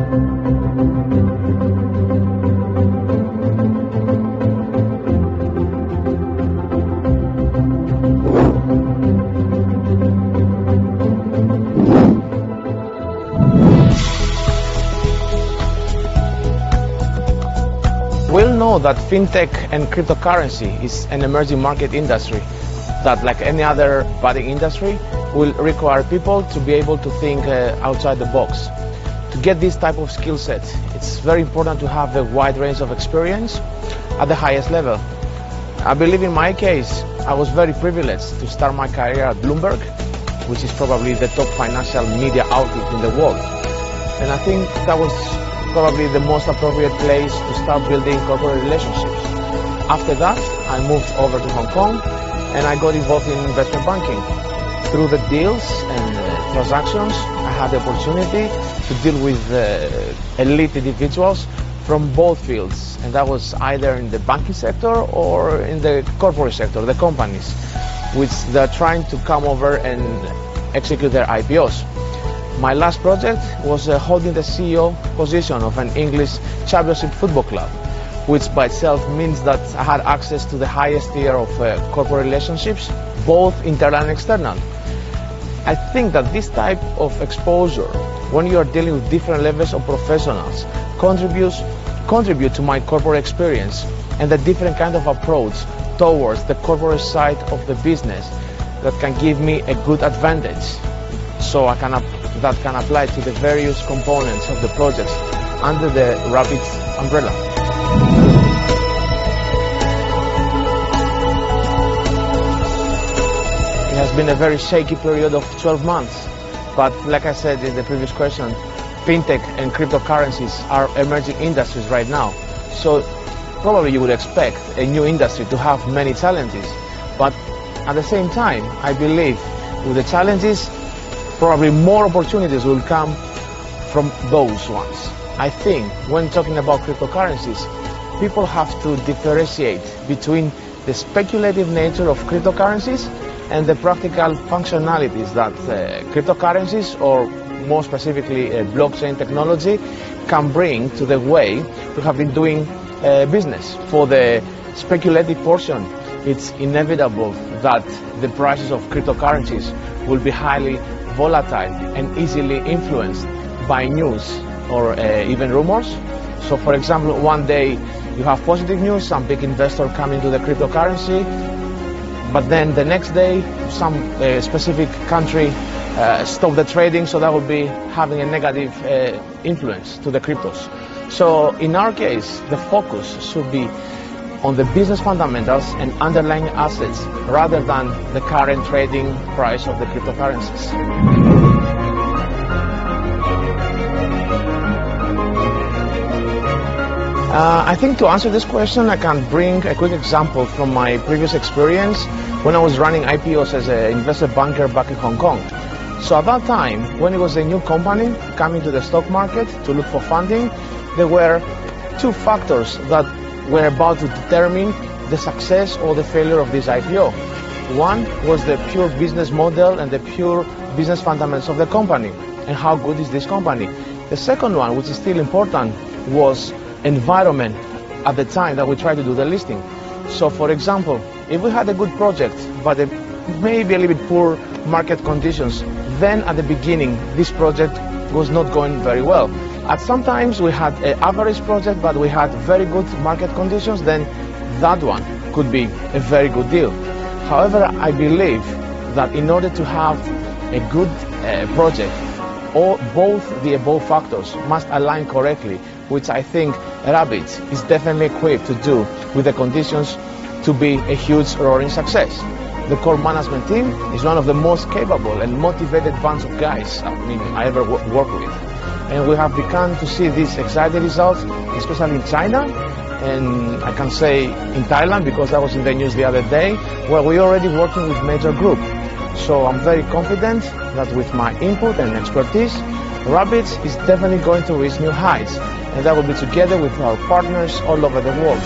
We all know that fintech and cryptocurrency is an emerging market industry that, like any other budding industry, will require people to be able to think outside the box. To get this type of skill set, it's very important to have a wide range of experience at the highest level. I believe in my case, I was very privileged to start my career at Bloomberg, which is probably the top financial media outlet in the world. And I think that was probably the most appropriate place to start building corporate relationships. After that, I moved over to Hong Kong and I got involved in investment banking. Through the deals and transactions, I had the opportunity to deal with elite individuals from both fields, and that was either in the banking sector or in the corporate sector, the companies, which they're trying to come over and execute their IPOs. My last project was holding the CEO position of an English championship football club, which by itself means that I had access to the highest tier of corporate relationships, both internal and external. I think that this type of exposure, when you are dealing with different levels of professionals, contribute to my corporate experience and the different kind of approach towards the corporate side of the business that can give me a good advantage. So that can apply to the various components of the projects under the Rapidz umbrella. It has been a very shaky period of 12 months, but like I said in the previous question, fintech and cryptocurrencies are emerging industries right now. So probably you would expect a new industry to have many challenges, but at the same time, I believe with the challenges, probably more opportunities will come from those ones. I think when talking about cryptocurrencies, people have to differentiate between the speculative nature of cryptocurrencies and the practical functionalities that cryptocurrencies, or more specifically blockchain technology, can bring to the way we have been doing business. For the speculative portion, it's inevitable that the prices of cryptocurrencies will be highly volatile and easily influenced by news or even rumors. So for example, one day you have positive news, some big investor come into the cryptocurrency, but then the next day some specific country stop the trading, so that will be having a negative influence to the cryptos. So in our case, the focus should be on the business fundamentals and underlying assets rather than the current trading price of the cryptocurrencies. I think to answer this question, I can bring a quick example from my previous experience when I was running IPOs as an investment banker back in Hong Kong. So at that time, when it was a new company coming to the stock market to look for funding, there were two factors that were about to determine the success or the failure of this IPO. One was the pure business model and the pure business fundamentals of the company and how good is this company. The second one, which is still important, was environment at the time that we tried to do the listing. So for example, if we had a good project but maybe a little bit poor market conditions, then at the beginning this project was not going very well. At sometimes we had an average project but we had very good market conditions, then that one could be a very good deal. However, I believe that in order to have a good project, both the above factors must align correctly, which I think Rapidz is definitely equipped to do with the conditions to be a huge roaring success. The core management team is one of the most capable and motivated bunch of guys I ever worked with. And we have begun to see these exciting results, especially in China, and I can say in Thailand because that was in the news the other day, where we're already working with major group. So I'm very confident that with my input and expertise, Rapidz is definitely going to reach new heights, and that will be together with our partners all over the world.